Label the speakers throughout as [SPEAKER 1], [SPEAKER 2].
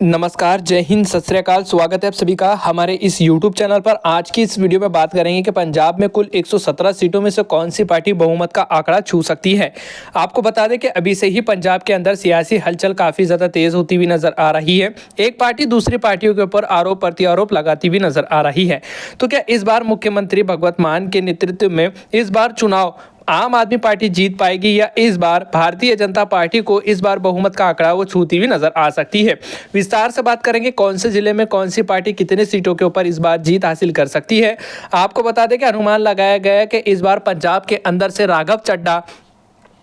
[SPEAKER 1] नमस्कार, जय हिंद, सत श्री अकाल। स्वागत है आप सभी का हमारे इस YouTube चैनल पर। आज की इस वीडियो में बात करेंगे कि पंजाब में कुल 117 सीटों में से कौन सी पार्टी बहुमत का आंकड़ा छू सकती है। आपको बता दें कि अभी से ही पंजाब के अंदर सियासी हलचल काफ़ी ज़्यादा तेज़ होती हुई नजर आ रही है। एक पार्टी दूसरी पार्टियों के ऊपर आरोप प्रत्यारोप लगाती हुई नजर आ रही है। तो क्या इस बार मुख्यमंत्री भगवंत मान के नेतृत्व में इस बार चुनाव आम आदमी पार्टी जीत पाएगी या इस बार भारतीय जनता पार्टी को इस बार बहुमत का आंकड़ा वो छूती हुई नजर आ सकती है। विस्तार से बात करेंगे कौन से जिले में कौन सी पार्टी कितने सीटों के ऊपर इस बार जीत हासिल कर सकती है। आपको बता दें कि अनुमान लगाया गया है कि इस बार पंजाब के अंदर से राघव चड्ढा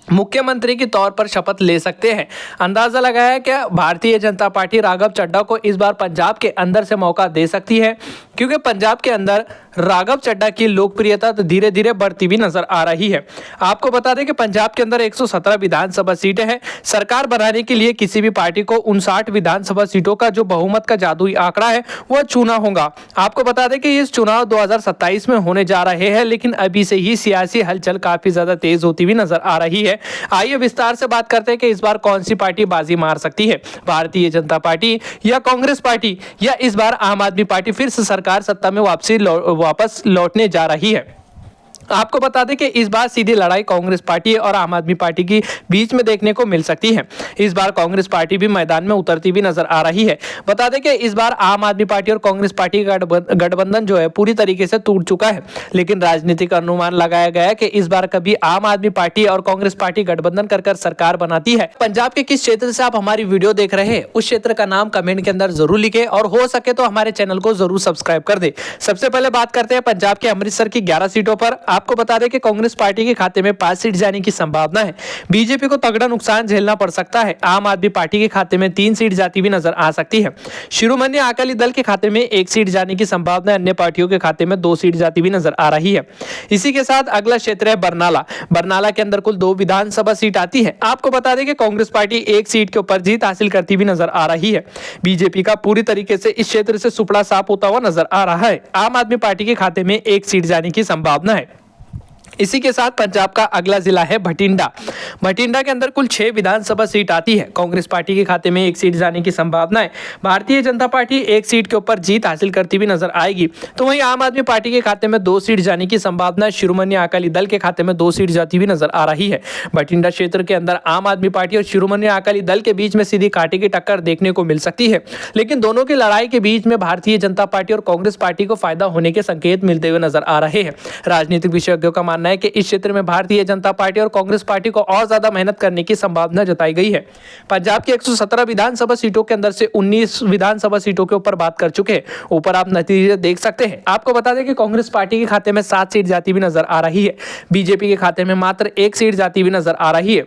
[SPEAKER 1] मुख्यमंत्री के तौर पर शपथ ले सकते हैं। अंदाजा लगाया कि भारतीय जनता पार्टी राघव चड्ढा को इस बार पंजाब के अंदर से मौका दे सकती है, क्योंकि पंजाब के अंदर राघव चड्ढा की लोकप्रियता तो धीरे धीरे बढ़ती भी नजर आ रही है। आपको बता दें कि पंजाब के अंदर 117 विधानसभा सीटें हैं। सरकार बनाने के लिए किसी भी पार्टी को 59 विधानसभा सीटों का जो बहुमत का जादुई आंकड़ा है वह छूना होगा। आपको बता दें कि इस चुनाव 2027 में होने जा रहे हैं, लेकिन अभी से ही सियासी हलचल काफी ज्यादा तेज होती हुई नजर आ रही है। आइए विस्तार से बात करते हैं कि इस बार कौन सी पार्टी बाजी मार सकती है, भारतीय जनता पार्टी या कांग्रेस पार्टी, या इस बार आम आदमी पार्टी फिर से सरकार सत्ता में वापस लौटने जा रही है। आपको बता दें कि इस बार सीधी लड़ाई कांग्रेस पार्टी और आम आदमी पार्टी के बीच में देखने को मिल सकती है। इस बार कांग्रेस पार्टी भी मैदान में उतरती हुई नजर आ रही है। बता दें कि इस बार आम आदमी पार्टी और कांग्रेस पार्टी का गठबंधन जो है पूरी तरीके से टूट चुका है, लेकिन राजनीतिक अनुमान लगाया गया है कि इस बार कभी आम आदमी पार्टी और कांग्रेस पार्टी गठबंधन कर सरकार बनाती है। पंजाब के किस क्षेत्र से आप हमारी वीडियो देख रहे हैं उस क्षेत्र का नाम कमेंट के अंदर जरूर लिखे और हो सके तो हमारे चैनल को जरूर सब्सक्राइब कर दे। सबसे पहले बात करते हैं पंजाब के अमृतसर की 11 सीटों पर। आपको बता दें कि कांग्रेस पार्टी के खाते में 5 सीट जाने की संभावना है। बीजेपी को तगड़ा नुकसान झेलना पड़ सकता है। आम आदमी पार्टी के खाते में 3 सीट जाती हुई नजर आ सकती है। शिरोमणि अकाली दल के खाते में 1 सीट जाने की संभावना है। अन्य पार्टियों के खाते में 2 सीट जाती हुई नजर आ रही है। इसी के साथ अगला क्षेत्र है बरनाला। बरनाला के अंदर कुल 2 विधानसभा सीट आती है। आपको बता दें कि कांग्रेस पार्टी 1 सीट के ऊपर जीत हासिल करती हुई नजर आ रही है। बीजेपी का पूरी तरीके से इस क्षेत्र से सुपड़ा साफ होता हुआ नजर आ रहा है। आम आदमी पार्टी के खाते में 1 सीट जाने की संभावना है। इसी के साथ पंजाब का अगला जिला है भटिंडा। भटिंडा के अंदर कुल 6 विधानसभा सीट आती है। कांग्रेस पार्टी के खाते में 1 सीट जाने की संभावना है। भारतीय जनता पार्टी 1 सीट के ऊपर जीत हासिल करती हुई नजर आएगी। तो वहीं आम आदमी पार्टी के खाते में 2 सीट जाने की संभावना है। शिरोमणि अकाली दल के खाते में 2 सीट जाती हुई नजर आ रही है। भटिंडा क्षेत्र के अंदर आम आदमी पार्टी और शिरोमणि अकाली दल के बीच में सीधी कांटे की टक्कर देखने को मिल सकती है, लेकिन दोनों की लड़ाई के बीच में भारतीय जनता पार्टी और कांग्रेस पार्टी को फायदा होने के संकेत मिलते हुए नजर आ रहे हैं। राजनीतिक विशेषज्ञों का मानना है कि इस क्षेत्र में भारतीय जनता पार्टी और कांग्रेस पार्टी को और ज्यादा मेहनत करने की संभावना जताई गई है। पंजाब की 117 विधानसभा सीटों के अंदर से 19 विधानसभा सीटों के ऊपर बात कर चुके हैं। ऊपर आप नतीजे देख सकते हैं। आपको बता दें कि कांग्रेस पार्टी के खाते में 7 सीट जाती हुई नजर आ रही है। बीजेपी के खाते में मात्र 1 सीट जाती हुई नजर आ रही है।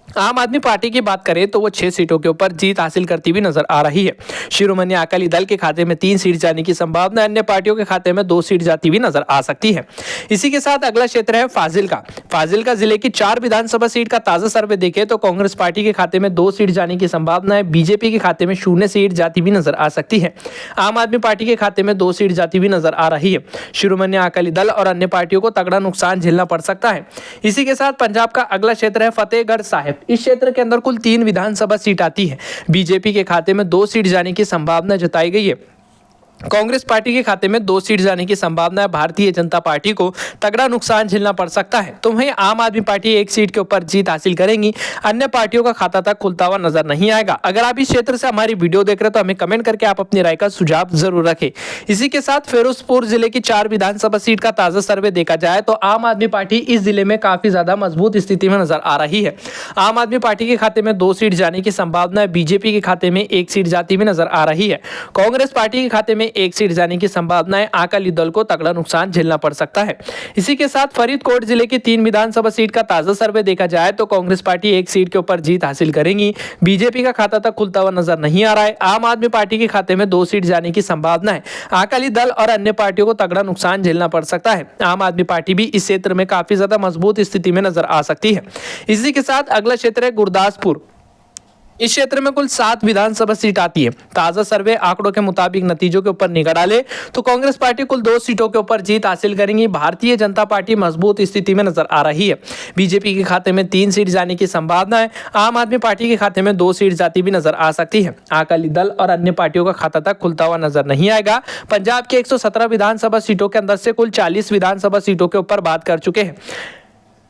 [SPEAKER 1] आम आदमी पार्टी की बात करें तो वो 6 सीटों के ऊपर जीत हासिल करती हुई नजर आ रही है। शिरोमणि अकाली दल के खाते में 3 सीट जाने की संभावना, अन्य पार्टियों के खाते में 2 सीट जाती हुई नजर आ सकती है। इसी के साथ अगला क्षेत्र है फाजिल्का। फाजिल्का जिले की 4 विधानसभा सीट का ताजा सर्वे देखें तो कांग्रेस पार्टी के खाते में 2 सीट जाने की संभावना है। बीजेपी के खाते में 0 सीट जाती हुई नजर आ सकती है। आम आदमी पार्टी के खाते में 2 सीट जाती हुई नजर आ रही है। शिरोमणि अकाली दल और अन्य पार्टियों को तगड़ा नुकसान झेलना पड़ सकता है। इसी के साथ पंजाब का अगला क्षेत्र है फतेहगढ़ साहिब। इस क्षेत्र के अंदर कुल 3 विधानसभा सीट आती है। बीजेपी के खाते में 2 सीट जाने की संभावना जताई गई है। कांग्रेस पार्टी के खाते में 2 सीट जाने की संभावना है। भारतीय जनता पार्टी को तगड़ा नुकसान झेलना पड़ सकता है। तो वहीं आम आदमी पार्टी 1 सीट के ऊपर जीत हासिल करेंगी। अन्य पार्टियों का खाता तक खुलता हुआ नजर नहीं आएगा। अगर आप इस क्षेत्र से हमारी वीडियो देख रहे हैं तो हमें कमेंट करके आप अपनी राय का सुझाव जरूर रखें। इसी के साथ फिरोजपुर जिले की 4 विधानसभा सीट का ताजा सर्वे देखा जाए तो आम आदमी पार्टी इस जिले में काफी ज्यादा मजबूत स्थिति में नजर आ रही है। आम आदमी पार्टी के खाते में 2 सीट जाने की संभावना है। बीजेपी के खाते में 1 सीट जाती हुई नजर आ रही है। कांग्रेस पार्टी के खाते में 1 सीट जाने की संभावना है। अकाली दल को तगड़ा नुकसान झेलना पड़ सकता है। इसी के साथ फरीदकोट जिले की 3 विधानसभा सीट का ताजा सर्वे देखा जाए तो कांग्रेस पार्टी 1 सीट के ऊपर जीत हासिल करेंगी। बीजेपी का खाता तक खुलता हुआ नजर नहीं आ रहा है। आम आदमी पार्टी के खाते में 2 सीट जाने की संभावना है। अकाली दल और अन्य पार्टियों को तगड़ा नुकसान झेलना पड़ सकता है। आम आदमी पार्टी भी इस क्षेत्र में काफी ज्यादा मजबूत स्थिति में नजर आ सकती है। इसी के साथ अगला क्षेत्र है गुरदासपुर। इस क्षेत्र में कुल 7 विधानसभा सीट आती है। ताजा सर्वे आंकड़ों के मुताबिक नतीजों के ऊपर निगाह डाले तो कांग्रेस पार्टी कुल 2 सीटों के ऊपर जीत हासिल करेंगी। भारतीय जनता पार्टी मजबूत स्थिति में नजर आ रही है। बीजेपी के खाते में 3 सीट जाने की संभावना है। आम आदमी पार्टी के खाते में 2 सीट जाती भी नजर आ सकती है। अकाली दल और अन्य पार्टियों का खाता तक खुलता हुआ नजर नहीं आएगा। पंजाब के 117 विधानसभा सीटों के अंदर से कुल 40 विधानसभा सीटों के ऊपर बात कर चुके हैं।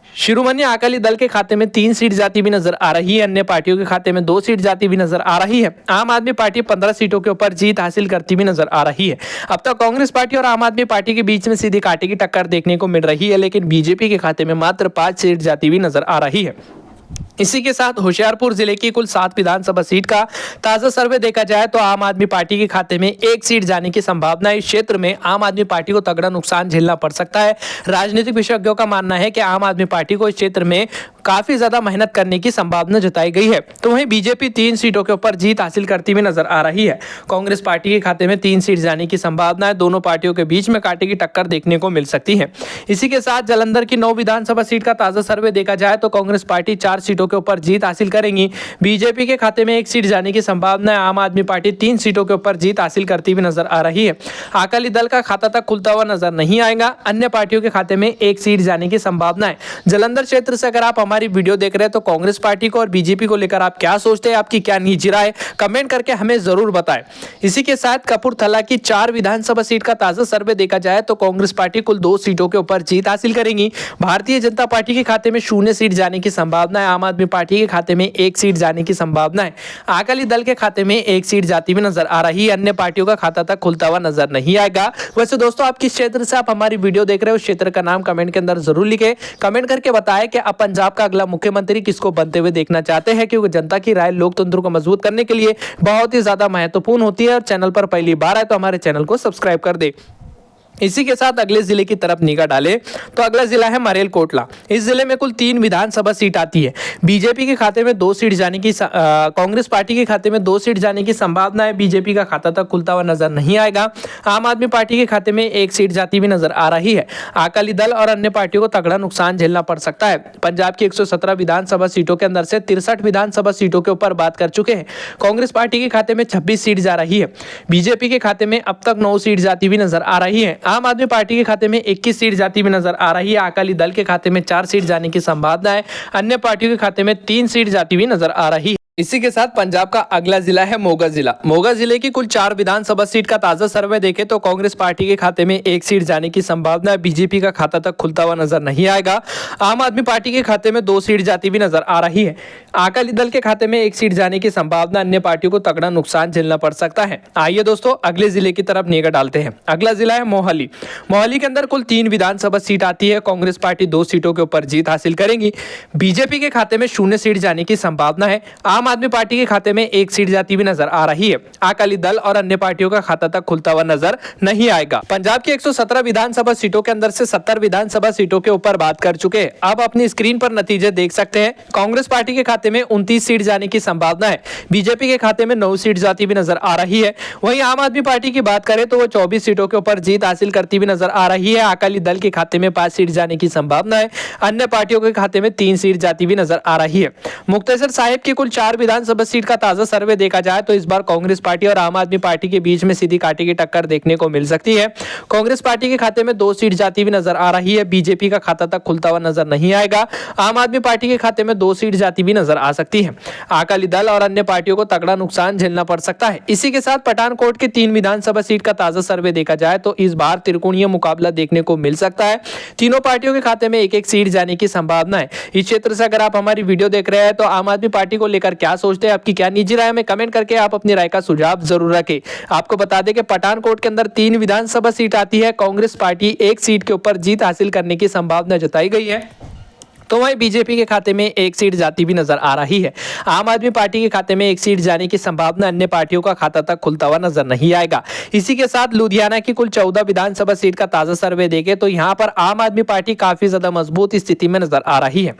[SPEAKER 1] शिरोमणि अकाली दल के खाते में 3 सीट जाती भी नजर आ रही है। अन्य पार्टियों के खाते में 2 सीट जाती भी नजर आ रही है। आम आदमी पार्टी 15 सीटों के ऊपर जीत हासिल करती भी नजर आ रही है। अब तक कांग्रेस पार्टी और आम आदमी पार्टी के बीच में सीधी कांटे की टक्कर देखने को मिल रही है, लेकिन बीजेपी के खाते में मात्र 5 सीट जाती भी नजर आ रही है। इसी के साथ होशियारपुर जिले की कुल 7 विधानसभा सीट का ताजा सर्वे देखा जाए तो आम आदमी पार्टी के खाते में 1 सीट जाने की संभावना है। इस क्षेत्र में आम आदमी पार्टी को तगड़ा नुकसान झेलना पड़ सकता है। राजनीतिक विशेषज्ञों का मानना है कि आम आदमी पार्टी को इस क्षेत्र में काफी ज्यादा मेहनत करने की संभावना जताई गई है। तो वहीं बीजेपी 3 सीटों के ऊपर जीत हासिल करती हुई नजर आ रही है। कांग्रेस पार्टी के खाते में 3 सीट जाने की संभावना है। दोनों पार्टियों के बीच में कांटे की टक्कर देखने को मिल सकती है। इसी के साथ जालंधर की 9 विधानसभा सीट का ताजा सर्वे देखा जाए तो कांग्रेस पार्टी 4 सीटों के ऊपर जीत हासिल करेंगी। बीजेपी के खाते में 1 सीट जाने की संभावना है। आम आदमी पार्टी 3 सीटों के ऊपर जीत हासिल करती हुई नजर आ रही है। अकाली दल का खाता तक खुलता हुआ नजर नहीं आएगा। अन्य पार्टियों के खाते में 1 सीट जाने की संभावना है। जालंधर क्षेत्र से अगर आप हमारी वीडियो देख रहे हैं तो कांग्रेस पार्टी को और बीजेपी को लेकर आप क्या सोचते हैं, आपकी क्या निजी राय कमेंट करके हमें जरूर बताएं। इसी के साथ कपूरथला की 4 विधानसभा सीट का ताजा सर्वे देखा जाए तो कांग्रेस पार्टी कुल 2 सीटों के ऊपर जीत हासिल करेंगी। भारतीय जनता पार्टी के खाते में 0 सीट जाने की संभावना है। आम आदमी पार्टी के खाते में 1 सीट जाने की संभावना है। अकाली दल के खाते में 1 सीट जाती हुई नजर आ रही है। अन्य पार्टियों का खाता तक खुलता हुआ नजर नहीं आएगा। वैसे दोस्तों, आप किस क्षेत्र से आप हमारी वीडियो देख रहे हो, उस क्षेत्र का नाम कमेंट के अंदर जरूर लिखे। कमेंट करके बताएं कि आप पंजाब का अगला मुख्यमंत्री किसको बनते हुए देखना चाहते हैं, क्योंकि जनता की राय लोकतंत्र को मजबूत करने के लिए बहुत ही ज्यादा महत्वपूर्ण होती है। और चैनल पर पहली बार आए तो हमारे चैनल को सब्सक्राइब कर दे। इसी के साथ अगले जिले की तरफ निगाह डालें तो अगला जिला है मरेलकोटला। इस जिले में कुल 3 विधानसभा सीट आती है। बीजेपी के खाते में 2 सीट जाने की कांग्रेस पार्टी के खाते में 2 सीट जाने की संभावना है। बीजेपी का खाता तक खुलता हुआ नजर नहीं आएगा। आम आदमी पार्टी के खाते में 1 सीट जाती भी नजर आ रही है। अकाली दल और अन्य पार्टियों को तगड़ा नुकसान झेलना पड़ सकता है। पंजाब की 117 विधानसभा सीटों के अंदर से 63 विधानसभा सीटों के ऊपर बात कर चुके हैं। कांग्रेस पार्टी के खाते में 26 सीट जा रही है। बीजेपी के खाते में अब तक 9 सीट जाती भी नजर आ रही है। आम आदमी पार्टी के खाते में 21 सीट जाती भी नजर आ रही है। अकाली दल के खाते में 4 सीट जाने की संभावना है। अन्य पार्टियों के खाते में 3 सीट जाती हुई नजर आ रही है। इसी के साथ पंजाब का अगला जिला है मोगा जिला। मोगा जिले की कुल 4 विधानसभा सीट का ताजा सर्वे देखें तो कांग्रेस पार्टी के खाते में 1 सीट जाने की संभावना है। बीजेपी का खाता तक खुलता हुआ नजर नहीं आएगा। आम आदमी पार्टी के खाते में 2 सीट जाती भी नजर आ रही है। अकाली दल के खाते में 1 सीट जाने की संभावना। अन्य पार्टियों को तगड़ा नुकसान झेलना पड़ सकता है। आइए दोस्तों, अगले जिले की तरफ निगाह डालते हैं। अगला जिला है मोहाली। मोहाली के अंदर कुल 3 विधानसभा सीट आती है। कांग्रेस पार्टी 2 सीटों के ऊपर जीत हासिल करेंगी। बीजेपी के खाते में 0 सीट जाने की संभावना है। आम आदमी पार्टी के खाते में 1 सीट जाती हुई नजर आ रही है। अकाली दल और अन्य पार्टियों का खाता तक खुलता हुआ नजर नहीं आएगा। पंजाब की 117 विधानसभा सीटों के अंदर से 70 विधानसभा सीटों के ऊपर बात कर चुके हैं। आप अपनी स्क्रीन पर नतीजे देख सकते हैं। कांग्रेस पार्टी के खाते में 29 सीट जाने की संभावना है। बीजेपी के खाते में 9 सीट जाती हुई नजर आ रही है। वहीं आम आदमी पार्टी की बात करें तो वो 24 सीटों के ऊपर जीत हासिल करती हुई नजर आ रही है। अकाली दल के खाते में 5 सीट जाने की संभावना है। अन्य पार्टियों के खाते में 3 सीट जाती हुई नजर आ रही है। मुक्तसर साहिब की कुल 4 विधानसभा सीट का ताजा सर्वे देखा जाए तो इस बार कांग्रेस पार्टी और आम आदमी पार्टी के बीच में सीधी कांटे की टक्कर देखने को मिल सकती है। कांग्रेस पार्टी के खाते में 2 सीट जाती हुई नजर आ रही है। बीजेपी का खाता तक खुलता हुआ नजर नहीं आएगा। आम आदमी पार्टी के खाते में 2 सीट जाती हुई नजर आ सकती है। अकाली दल और अन्य पार्टियों को तगड़ा नुकसान झेलना पड़ सकता है। इसी के साथ पठानकोट की 3 विधानसभा सीट का ताजा सर्वे देखा जाए तो इस बार त्रिकोणीय मुकाबला देखने को मिल सकता है। तीनों पार्टियों के खाते में 1-1 सीट जाने की संभावना है। इस क्षेत्र से अगर आप हमारी वीडियो देख रहे हैं तो आम आदमी पार्टी को लेकर क्या सोचते हैं, आपकी क्या निजी राय में कमेंट करके आप अपनी राय का सुझाव जरूर रखें। आपको बता दें कि पठानकोट के अंदर 3 विधानसभा सीट आती है। कांग्रेस पार्टी 1 सीट के ऊपर जीत हासिल करने की संभावना जताई गई है। तो वहीं बीजेपी के खाते में 1 सीट जाती भी नजर आ रही है। आम आदमी पार्टी के खाते में 1 सीट जाने की संभावना। अन्य पार्टियों का खाता तक खुलता हुआ नजर नहीं आएगा। इसी के साथ लुधियाना की कुल 14 विधानसभा सीट का ताजा सर्वे देखें तो यहां पर आम आदमी पार्टी काफी ज्यादा मजबूत स्थिति में नजर आ रही है।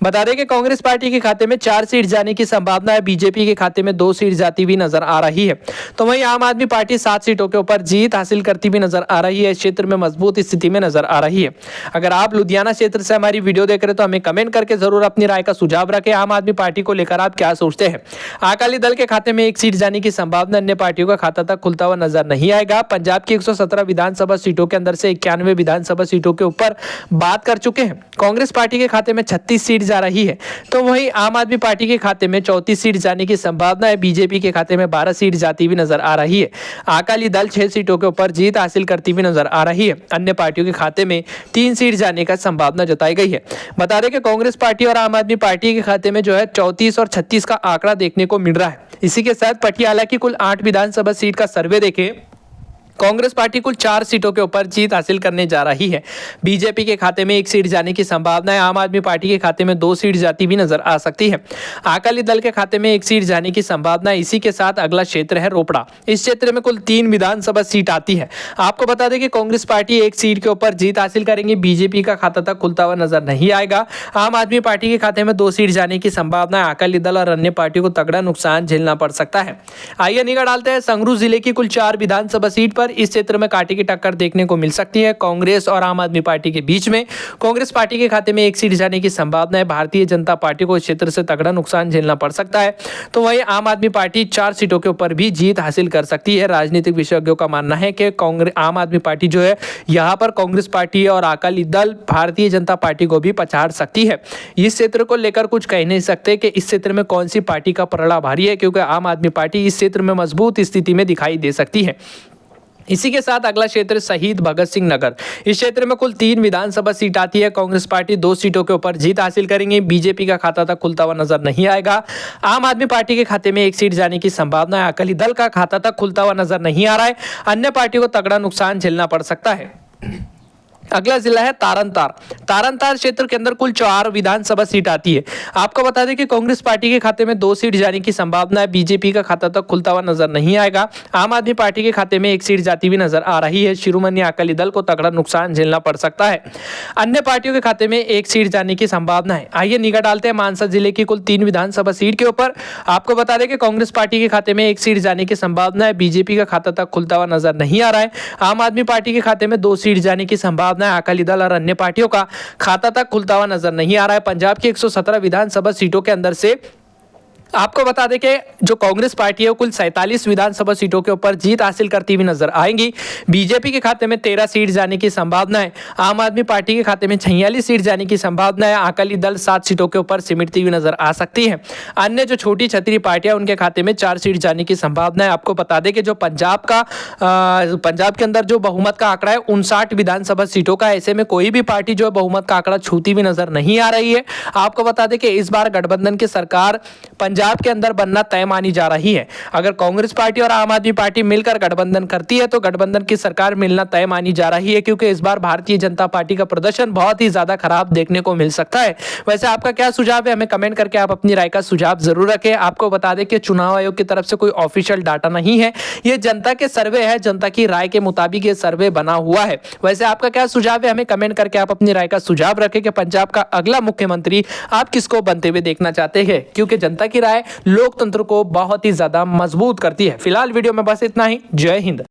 [SPEAKER 1] बता दें कि कांग्रेस पार्टी के खाते में 4 सीट जाने की संभावना है। बीजेपी के खाते में 2 सीट जाती हुई नजर आ रही है। तो वहीं आम आदमी पार्टी 7 सीटों के ऊपर जीत हासिल करती हुई नजर आ रही है। इस क्षेत्र में मजबूत स्थिति में नजर आ रही है। अगर आप लुधियाना क्षेत्र से हमारी वीडियो देख रहे हैं तो हमें कमेंट करके जरूर अपनी राय का सुझाव रखें। आम आदमी पार्टी को लेकर आप क्या सोचते हैं? अकाली दल के खाते में एक सीट जाने की संभावना, अन्य पार्टियों का खाता तक खुलता हुआ नजर नहीं आएगा। पंजाब की 117 विधानसभा सीटों के अंदर से 91 विधानसभा सीटों के ऊपर बात कर चुके हैं। कांग्रेस पार्टी के खाते में 36 सीट जा रही है, तो वहीं आम आदमी पार्टी के खाते में 34 सीट जाने की संभावना है। बीजेपी के खाते में 12 सीट जाती हुई नजर आ रही है। अकाली दल 6 सीटों के ऊपर जीत हासिल करती हुई नजर आ रही है। अन्य पार्टियों के खाते में 3 सीट जाने का संभावना जताई गई है। बता दें कि कांग्रेस पार्टी और आम आदमी पार्टी के खाते में जो है 34 और 36 का आंकड़ा देखने को मिल रहा है। इसी के साथ पटियाला की कुल 8 विधानसभा सीट का सर्वे देखें, कांग्रेस पार्टी कुल 4 सीटों के ऊपर जीत हासिल करने जा रही है। बीजेपी के खाते में 1 सीट जाने की संभावना है। आम आदमी पार्टी के खाते में 2 सीट जाती भी नजर आ सकती है। अकाली दल के खाते में 1 सीट जाने की संभावना है। इसी के साथ अगला क्षेत्र है रोपड़ा। इस क्षेत्र में कुल 3 विधानसभा सीट आती है। आपको बता दें कि कांग्रेस पार्टी 1 सीट के ऊपर जीत हासिल करेंगे। बीजेपी का खाता तक खुलता हुआ नजर नहीं आएगा। आम आदमी पार्टी के खाते में 2 सीट जाने की संभावना है। अकाली दल और अन्य पार्टियों को तगड़ा नुकसान झेलना पड़ सकता है। आइए निगाह डालते हैं संगरूर जिले की कुल 4 विधानसभा सीट पर। इस क्षेत्र में कांटे की टक्कर देखने को मिल सकती है कांग्रेस और आम आदमी पार्टी के बीच में। कांग्रेस पार्टी के खाते में 1 सीट जाने की संभावना है। भारतीय जनता पार्टी को इस क्षेत्र से तगड़ा नुकसान झेलना पड़ सकता है, तो वहीं आम आदमी पार्टी 4 सीटों के ऊपर भी जीत हासिल कर सकती है। राजनीतिक विशेषज्ञों का मानना है कि आम आदमी पार्टी जो है यहां पर कांग्रेस पार्टी और अकाली दल भारतीय जनता पार्टी को भी पछाड़ सकती है। इस क्षेत्र को लेकर कुछ कह नहीं सकते कि इस क्षेत्र में कौन सी पार्टी का पलड़ा भारी है, क्योंकि आम आदमी पार्टी इस क्षेत्र में मजबूत स्थिति में दिखाई दे सकती है। इसी के साथ अगला क्षेत्र शहीद भगत सिंह नगर। इस क्षेत्र में कुल 3 विधानसभा सीट आती है। कांग्रेस पार्टी 2 सीटों के ऊपर जीत हासिल करेंगे। बीजेपी का खाता तक खुलता हुआ नजर नहीं आएगा। आम आदमी पार्टी के खाते में 1 सीट जाने की संभावना है। अकाली दल का खाता तक खुलता हुआ नजर नहीं आ रहा है। अन्य पार्टियों को तगड़ा नुकसान झेलना पड़ सकता है। अगला जिला है तारनतार। तारनतार क्षेत्र के अंदर कुल 4 विधानसभा सीट आती है। आपको बता दें कि कांग्रेस पार्टी के खाते में 2 सीट जाने की संभावना है। बीजेपी का खाता तक खुलता हुआ नजर नहीं आएगा। आम आदमी पार्टी के खाते में 1 सीट जाती हुई नजर आ रही है। शिरोमणि अकाली दल को तगड़ा नुकसान झेलना पड़ सकता है। अन्य पार्टियों के खाते में 1 सीट जाने की संभावना है। आइए निगाह डालते हैं मानसा जिले की कुल 3 विधानसभा सीट के ऊपर। आपको बता दें कि कांग्रेस पार्टी के खाते में 1 सीट जाने की संभावना है। बीजेपी का खाता तक खुलता हुआ नजर नहीं आ रहा है। आम आदमी पार्टी के खाते में 2 सीट जाने की संभावना है। अकाली दल और अन्य पार्टियों का खाता तक खुलता हुआ नजर नहीं आ रहा है। पंजाब की 117 विधानसभा सीटों के अंदर से आपको बता दें कि जो कांग्रेस पार्टी है कुल 47 विधानसभा सीटों के ऊपर जीत हासिल करती हुई नजर आएंगी। बीजेपी के खाते में 13 सीट जाने की संभावना है। आम आदमी पार्टी के खाते में 46 सीट जाने की संभावना है। अकाली दल 7 सीटों के ऊपर सिमटती हुई नजर आ सकती है। अन्य जो छोटी छतरी पार्टियां उनके खाते में 4 सीट जाने की संभावना है। आपको बता दें कि जो पंजाब के अंदर जो बहुमत का आंकड़ा है 59 विधानसभा सीटों का, ऐसे में कोई भी पार्टी जो बहुमत का आंकड़ा छूती हुई नजर नहीं आ रही है। आपको बता दें कि इस बार गठबंधन की सरकार पंजाब के अंदर बनना तय मानी जा रही है। अगर कांग्रेस पार्टी और आम आदमी पार्टी मिलकर गठबंधन करती है तो गठबंधन की सरकार मिलना तय मानी जा रही है, क्योंकि इस बार भारतीय जनता पार्टी का प्रदर्शन बहुत ही ज्यादा खराब देखने को मिल सकता है। वैसे आपका क्या सुझाव है? हमें कमेंट करके आप अपनी राय का सुझाव जरूर रखें। आपको बता दें कि चुनाव आयोग की तरफ से कोई ऑफिशियल डाटा नहीं है, ये जनता के सर्वे है, जनता की राय के मुताबिक ये सर्वे बना हुआ है। वैसे आपका क्या सुझाव है? हमें कमेंट करके आप अपनी राय का सुझाव रखें कि पंजाब का अगला मुख्यमंत्री आप किसको बनते हुए देखना चाहते हैं, क्योंकि जनता की राय लोकतंत्र को बहुत ही ज्यादा मजबूत करती है। फिलहाल वीडियो में बस इतना ही। जय हिंद।